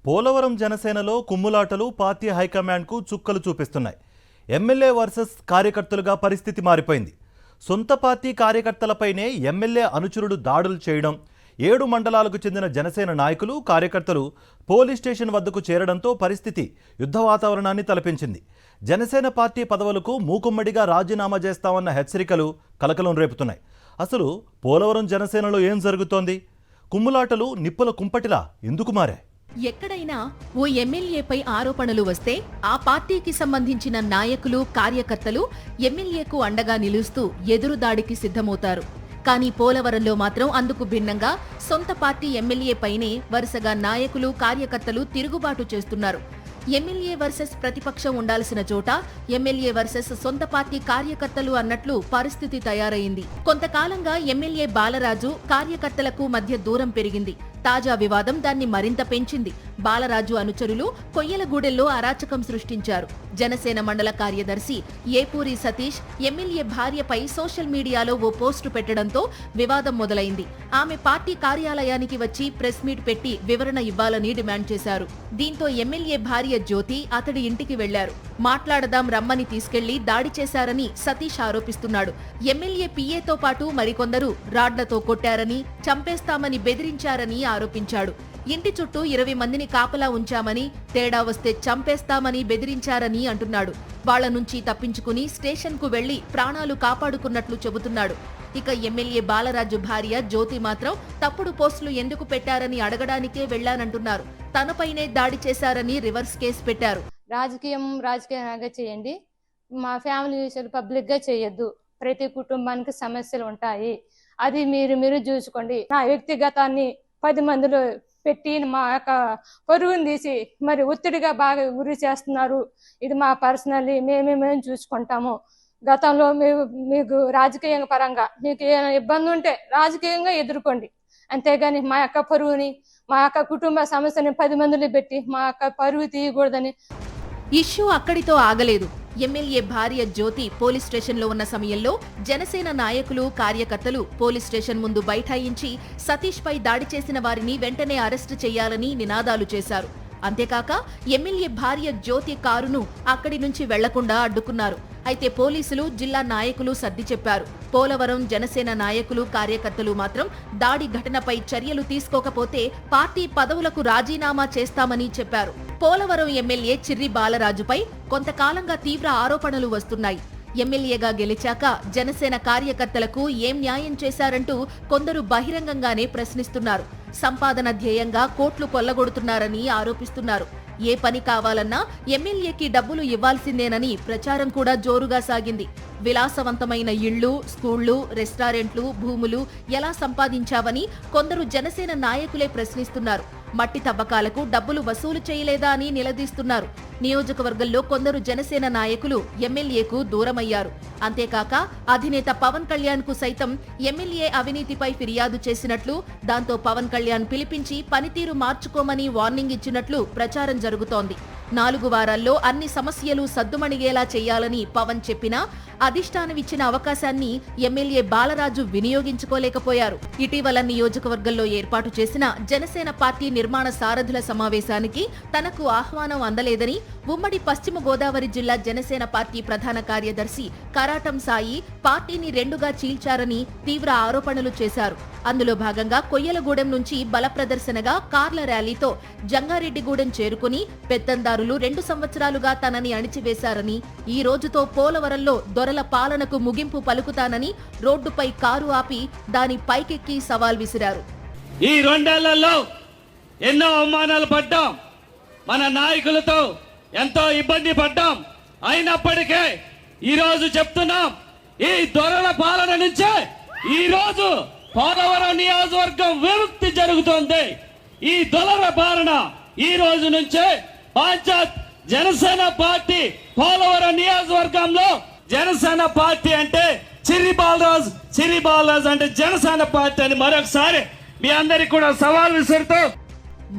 పోలవరం జనసేనలో కుమ్ములాటలు పార్టీ హైకమాండ్కు చుక్కలు చూపిస్తున్నాయి. ఎమ్మెల్యే వర్సెస్ కార్యకర్తలుగా పరిస్థితి మారిపోయింది. సొంత పార్టీ కార్యకర్తలపైనే ఎమ్మెల్యే అనుచరుడు దాడులు చేయడం, 7 మండలాలకు చెందిన జనసేన నాయకులు కార్యకర్తలు పోలీస్ స్టేషన్ వద్దకు చేరడంతో పరిస్థితి యుద్ధ వాతావరణాన్ని తలపించింది. జనసేన పార్టీ పదవులకు మూకుమ్మడిగా రాజీనామా చేస్తామన్న హెచ్చరికలు కలకలం రేపుతున్నాయి. అసలు పోలవరం జనసేనలో ఏం జరుగుతోంది? కుమ్ములాటలు నిప్పుల కుంపటిలా ఎందుకు మారాయి? ఎక్కడైనా ఓ ఎమ్మెల్యేపై ఆరోపణలు వస్తే ఆ పార్టీకి సంబంధించిన నాయకులు కార్యకర్తలు ఎమ్మెల్యేకు అండగా నిలుస్తూ ఎదురుదాడికి సిద్ధమవుతారు. కానీ పోలవరంలో మాత్రం అందుకు భిన్నంగా సొంత పార్టీ ఎమ్మెల్యేపైనే వరుసగా నాయకులు కార్యకర్తలు తిరుగుబాటు చేస్తున్నారు. ఎమ్మెల్యే వర్సెస్ ప్రతిపక్షం ఉండాల్సిన చోట ఎమ్మెల్యే వర్సెస్ సొంత పార్టీ కార్యకర్తలు అన్నట్లు పరిస్థితి తయారైంది. కొంతకాలంగా ఎమ్మెల్యే బాలరాజు కార్యకర్తలకు మధ్య దూరం పెరిగింది. తాజా వివాదం దాన్ని మరింత పెంచింది. బాలరాజు అనుచరులు కొయ్యలగూడెల్లో అరాచకం సృష్టించారు. జనసేన మండల కార్యదర్శి ఏపూరి సతీష్ ఎమ్మెల్యే భార్యపై సోషల్ మీడియాలో ఓ పోస్టు పెట్టడంతో వివాదం మొదలైంది. ఆమె పార్టీ కార్యాలయానికి వచ్చి ప్రెస్ మీట్ పెట్టి వివరణ ఇవ్వాలని డిమాండ్ చేశారు. దీంతో ఎమ్మెల్యే భార్య జ్యోతి అతడి ఇంటికి వెళ్లారు. మాట్లాడదాం రమ్మని తీసుకెళ్లి దాడి చేశారని సతీష్ ఆరోపిస్తున్నాడు. ఎమ్మెల్యే పిఏతో పాటు మరికొందరు రాడ్లతో కొట్టారని, చంపేస్తామని బెదిరించారని ఆరోపించాడు. ఇంటి చుట్టూ 20 మందిని కాపలా ఉంచామని, తేడా వస్తే చంపేస్తామని బెదిరించారని అంటున్నాడు. వాళ్ల నుంచి తప్పించుకుని స్టేషన్కు వెళ్లి ప్రాణాలు కాపాడుకున్నట్లు చెబుతున్నాడు. ఇక ఎమ్మెల్యే బాలరాజు భార్య జ్యోతి మాత్రం తప్పుడు పోస్టులు ఎందుకు పెట్టారని అడగడానికే వెళ్లానంటున్నారు. తనపైనే దాడి చేశారని రివర్స్ కేసు పెట్టారు. రాజకీయంగా చేయండి, మా ఫ్యామిలీ విషయాలు పబ్లిక్ గా చేయొద్దు. ప్రతి కుటుంబానికి సమస్యలు ఉంటాయి, అది మీరు చూసుకోండి. నా వ్యక్తిగతాన్ని 10 మందిలో పెట్టి మా యొక్క పరుగుని తీసి మరి ఒత్తిడిగా బాగా గురి చేస్తున్నారు. ఇది మా పర్సనల్లీ మేము చూసుకుంటాము. గతంలో మీకు రాజకీయ పరంగా మీకు ఏమైనా ఇబ్బంది ఉంటే రాజకీయంగా ఎదుర్కోండి, అంతేగాని మా యొక్క పరుగుని మా యొక్క కుటుంబ సమస్యని 10 మందిలో పెట్టి మా యొక్క పరుగు తీయకూడదని. ఇష్యూ అక్కడితో ఆగలేదు. ఎమ్మెల్యే భార్య జ్యోతి పోలీస్ స్టేషన్లో ఉన్న సమయంలో జనసేన నాయకులు కార్యకర్తలు పోలీస్ స్టేషన్ ముందు బైఠాయించి సతీష్ పై దాడి చేసిన వారిని వెంటనే అరెస్టు చేయాలని నినాదాలు చేశారు. అంతేకాక ఎమ్మెల్యే భార్య జ్యోతి కారును అక్కడి నుంచి వెళ్లకుండా అడ్డుకున్నారు. అయితే పోలీసులు, జిల్లా నాయకులు సర్ది చెప్పారు. పోలవరం జనసేన నాయకులు కార్యకర్తలు మాత్రం దాడి ఘటనపై చర్యలు తీసుకోకపోతే పార్టీ పదవులకు రాజీనామా చేస్తామని చెప్పారు. పోలవరం ఎమ్మెల్యే చిర్రి బాలరాజుపై కొంతకాలంగా తీవ్ర ఆరోపణలు వస్తున్నాయి. ఎమ్మెల్యేగా గెలిచాక జనసేన కార్యకర్తలకు ఏం న్యాయం చేశారంటూ కొందరు బహిరంగంగానే ప్రశ్నిస్తున్నారు. సంపాదన ధ్యేయంగా కోట్లు కొల్లగొడుతున్నారని ఆరోపిస్తున్నారు. ఏ పని కావాలన్నా ఎమ్మెల్యేకి డబ్బులు ఇవ్వాల్సిందేనని ప్రచారం కూడా జోరుగా సాగింది. విలాసవంతమైన ఇళ్లు, స్కూళ్లు, రెస్టారెంట్లు, భూములు ఎలా సంపాదించావని కొందరు జనసేన నాయకులే ప్రశ్నిస్తున్నారు. మట్టి తవ్వకాలకు డబ్బులు వసూలు చేయలేదా అని నిలదీస్తున్నారు. నియోజకవర్గంలో కొందరు జనసేన నాయకులు ఎమ్మెల్యేకు దూరమయ్యారు. అంతేకాక అధినేత పవన్ కళ్యాణ్ కు సైతం ఎమ్మెల్యే అవినీతిపై ఫిర్యాదు చేసినట్లు, దాంతో పవన్ కళ్యాణ్ పిలిపించి పనితీరు మార్చుకోమని వార్నింగ్ ఇచ్చినట్లు ప్రచారం జరుగుతోంది. 4 వారాల్లో అన్ని సమస్యలు సద్దుమణిగేలా చేయాలని పవన్ చెప్పినా అధిష్టానమిచ్చిన అవకాశాన్ని ఎమ్మెల్యే బాలరాజు వినియోగించుకోలేకపోయారు. ఇటీవల నియోజకవర్గంలో ఏర్పాటు చేసిన జనసేన పార్టీ నిర్మాణ సారథుల సమావేశానికి తనకు ఆహ్వానం అందలేదని ఉమ్మడి పశ్చిమ గోదావరి జిల్లా జనసేన పార్టీ ప్రధాన కార్యదర్శి కరాటం సాయి పార్టీని 2గా చీల్చారని తీవ్ర ఆరోపణలు చేశారు. అందులో భాగంగా కొయ్యలగూడెం నుంచి బల ప్రదర్శనగా కార్ల ర్యాలీతో జంగారెడ్డిగూడెం చేరుకుని పెత్తందారులు 2 సంవత్సరాలుగా తనని అణిచివేశారని, ఈ రోజుతో పోలవరంలో దొరల పాలనకు ముగింపు పలుకుతానని రోడ్డుపై కారు ఆపి దాని పైకెక్కి సవాల్ విసిరారు. ఈ 2 ఏళ్లలో ఎన్నో అవమానాలు పడ్డాం, మన నాయకులతో ఎంతో ఇబ్బంది పడ్డాం. అయినప్పటికీ ఈ రోజు చెప్తున్నాం, ఈ దొరల పాలన నుంచే ఈ రోజు పోలవరం నియోజకవర్గం విముక్తి జరుగుతోంది. ఈ దొరల పాలన ఈ రోజు నుంచే పంచాయత్ జనసేన పార్టీ పోలవరం నియోజకవర్గంలో జనసేన పార్టీ అంటే చిర్రి బాలరాజ్ అంటే జనసేన పార్టీ అని మరొకసారి మీ అందరికి కూడా సవాల్ విసురుతూ,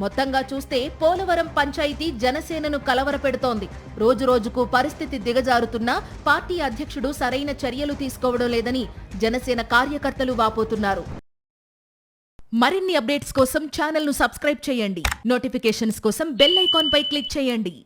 మొత్తంగా చూస్తే పోలవరం పంచాయతీ జనసేనను కలవరపెడుతోంది. రోజురోజుకు పరిస్థితి దిగజారుతున్నా పార్టీ అధ్యక్షుడు సరైన చర్యలు తీసుకోవడం లేదని జనసేన కార్యకర్తలు వాపోతున్నారు. మరిన్ని అప్డేట్స్ కోసం ఛానల్ ను సబ్స్క్రైబ్ చేయండి. నోటిఫికేషన్స్ కోసం బెల్ ఐకాన్ పై క్లిక్ చేయండి.